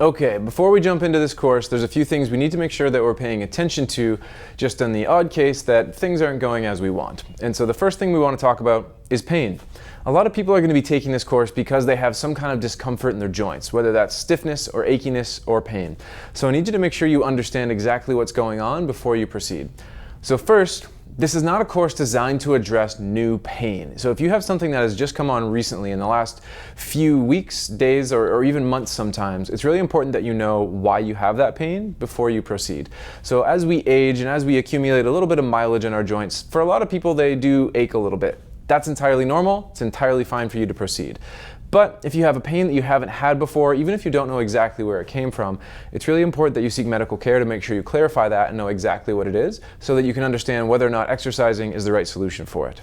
Okay, before we jump into this course, there's a few things we need to make sure that we're paying attention to, just in the odd case that things aren't going as we want. And so the first thing we want to talk about is pain. A lot of people are going to be taking this course because they have some kind of discomfort in their joints, whether that's stiffness or achiness or pain. So I need you to make sure you understand exactly what's going on before you proceed. So first, this is not a course designed to address new pain. So if you have something that has just come on recently in the last few weeks, days, or even months sometimes, it's really important that you know why you have that pain before you proceed. So as we age and as we accumulate a little bit of mileage in our joints, for a lot of people they do ache a little bit. That's entirely normal. It's entirely fine for you to proceed. But if you have a pain that you haven't had before, even if you don't know exactly where it came from, it's really important that you seek medical care to make sure you clarify that and know exactly what it is so that you can understand whether or not exercising is the right solution for it.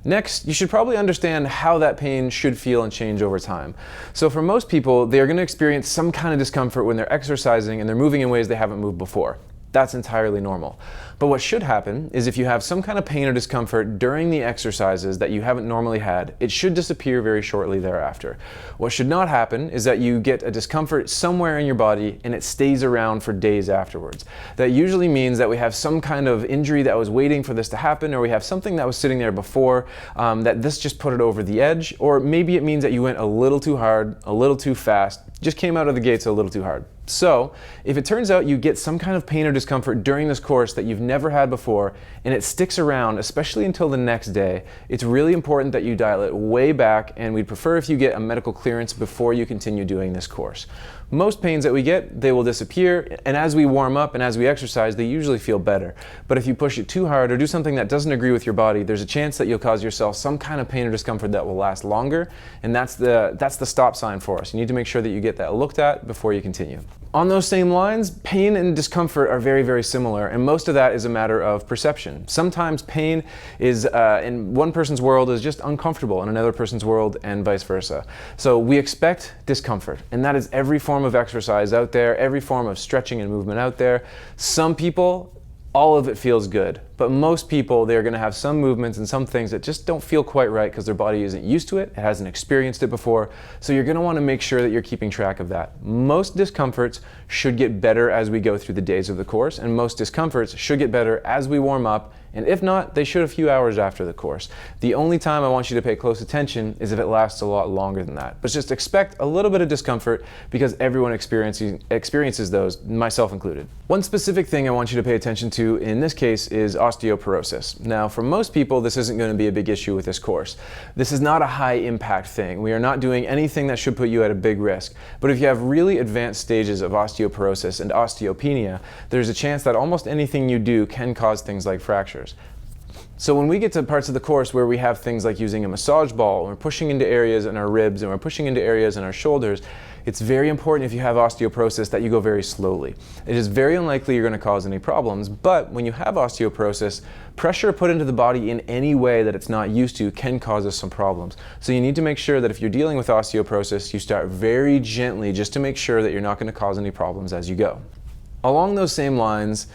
Next, you should probably understand how that pain should feel and change over time. So for most people, they're going to experience some kind of discomfort when they're exercising and they're moving in ways they haven't moved before. That's entirely normal. But what should happen is if you have some kind of pain or discomfort during the exercises that you haven't normally had, it should disappear very shortly thereafter. What should not happen is that you get a discomfort somewhere in your body and it stays around for days afterwards. That usually means that we have some kind of injury that was waiting for this to happen, or we have something that was sitting there before that this just put it over the edge, or maybe it means that you went a little too hard, a little too fast, just came out of the gates a little too hard. So, if it turns out you get some kind of pain or discomfort during this course that you've never had before, and it sticks around, especially until the next day, it's really important that you dial it way back, and we'd prefer if you get a medical clearance before you continue doing this course. Most pains that we get, they will disappear, and as we warm up and as we exercise, they usually feel better. But if you push it too hard or do something that doesn't agree with your body, there's a chance that you'll cause yourself some kind of pain or discomfort that will last longer, and that's the stop sign for us. You need to make sure that you get that looked at before you continue. On those same lines, pain and discomfort are very, very similar, and most of that is a matter of perception. Sometimes pain is, in one person's world, is just uncomfortable in another person's world, and vice versa. So we expect discomfort, and that is every form of exercise out there, every form of stretching and movement out there. Some people, all of it feels good, but most people, they're going to have some movements and some things that just don't feel quite right because their body isn't used to it, it hasn't experienced it before, so you're going to want to make sure that you're keeping track of that. Most discomforts should get better as we go through the days of the course, and most discomforts should get better as we warm up, and if not, they should a few hours after the course. The only time I want you to pay close attention is if it lasts a lot longer than that. But just expect a little bit of discomfort because everyone experiences those, myself included. One specific thing I want you to pay attention to in this case is osteoporosis. Now, for most people, this isn't going to be a big issue with this course. This is not a high impact thing. We are not doing anything that should put you at a big risk. But if you have really advanced stages of osteoporosis and osteopenia, there's a chance that almost anything you do can cause things like fractures. So when we get to parts of the course where we have things like using a massage ball, and we're pushing into areas in our ribs and we're pushing into areas in our shoulders, it's very important if you have osteoporosis that you go very slowly. It is very unlikely you're going to cause any problems, but when you have osteoporosis, pressure put into the body in any way that it's not used to can cause us some problems. So you need to make sure that if you're dealing with osteoporosis, you start very gently just to make sure that you're not going to cause any problems as you go. Along those same lines,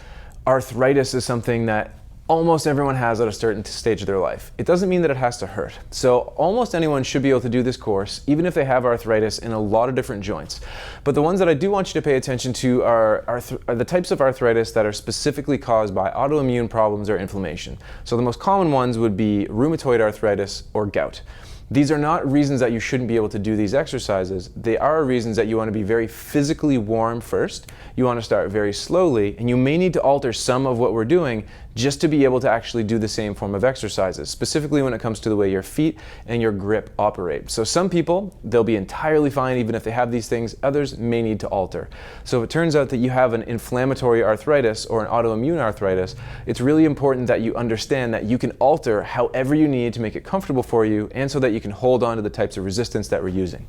arthritis is something that almost everyone has at a certain stage of their life. It doesn't mean that it has to hurt. So almost anyone should be able to do this course, even if they have arthritis in a lot of different joints. But the ones that I do want you to pay attention to are the types of arthritis that are specifically caused by autoimmune problems or inflammation. So the most common ones would be rheumatoid arthritis or gout. These are not reasons that you shouldn't be able to do these exercises. They are reasons that you want to be very physically warm first. You want to start very slowly, and you may need to alter some of what we're doing just to be able to actually do the same form of exercises, specifically when it comes to the way your feet and your grip operate. So some people, they'll be entirely fine even if they have these things. Others may need to alter. So if it turns out that you have an inflammatory arthritis or an autoimmune arthritis, it's really important that you understand that you can alter however you need to make it comfortable for you and so that you can hold on to the types of resistance that we're using.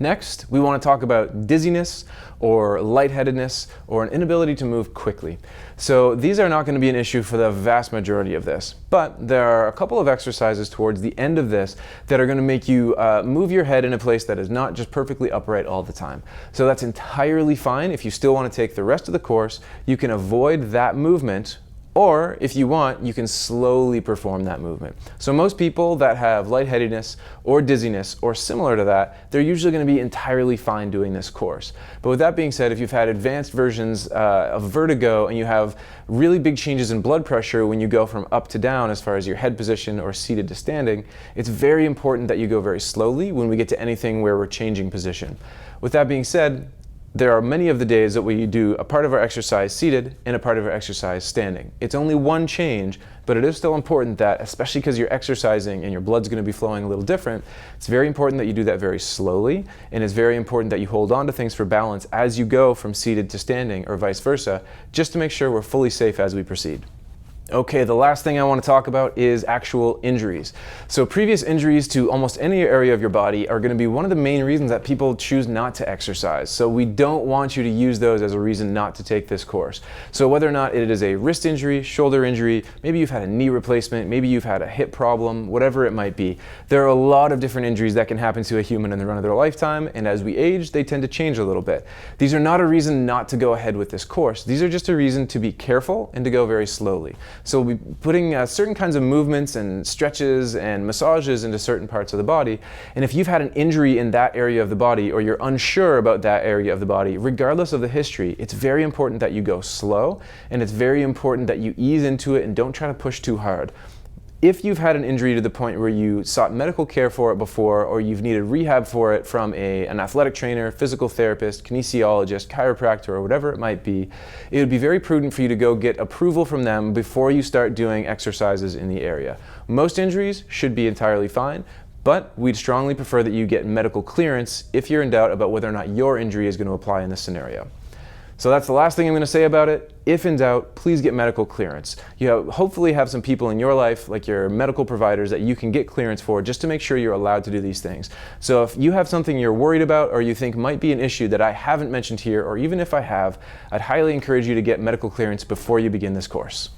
Next, we want to talk about dizziness or lightheadedness or an inability to move quickly. So these are not going to be an issue for the vast majority of this, but there are a couple of exercises towards the end of this that are going to make you move your head in a place that is not just perfectly upright all the time. So that's entirely fine. If you still want to take the rest of the course, you can avoid that movement Or if you want, you can slowly perform that movement. So most people that have lightheadedness or dizziness or similar to that, they're usually going to be entirely fine doing this course. But with that being said, if you've had advanced versions of vertigo and you have really big changes in blood pressure when you go from up to down as far as your head position or seated to standing, it's very important that you go very slowly when we get to anything where we're changing position. With that being said, there are many of the days that we do a part of our exercise seated and a part of our exercise standing. It's only one change, but it is still important that, especially because you're exercising and your blood's going to be flowing a little different, it's very important that you do that very slowly, and it's very important that you hold on to things for balance as you go from seated to standing or vice versa, just to make sure we're fully safe as we proceed. Okay, the last thing I want to talk about is actual injuries. So previous injuries to almost any area of your body are going to be one of the main reasons that people choose not to exercise. So we don't want you to use those as a reason not to take this course. So whether or not it is a wrist injury, shoulder injury, maybe you've had a knee replacement, maybe you've had a hip problem, whatever it might be, there are a lot of different injuries that can happen to a human in the run of their lifetime, and as we age, they tend to change a little bit. These are not a reason not to go ahead with this course. These are just a reason to be careful and to go very slowly. So we'll be putting certain kinds of movements and stretches and massages into certain parts of the body. And if you've had an injury in that area of the body or you're unsure about that area of the body, regardless of the history, it's very important that you go slow, and it's very important that you ease into it and don't try to push too hard. If you've had an injury to the point where you sought medical care for it before, or you've needed rehab for it from an athletic trainer, physical therapist, kinesiologist, chiropractor, or whatever it might be, it would be very prudent for you to go get approval from them before you start doing exercises in the area. Most injuries should be entirely fine, but we'd strongly prefer that you get medical clearance if you're in doubt about whether or not your injury is going to apply in this scenario. So that's the last thing I'm going to say about it. If in doubt, please get medical clearance. You hopefully have some people in your life, like your medical providers, that you can get clearance for just to make sure you're allowed to do these things. So if you have something you're worried about or you think might be an issue that I haven't mentioned here, or even if I have, I'd highly encourage you to get medical clearance before you begin this course.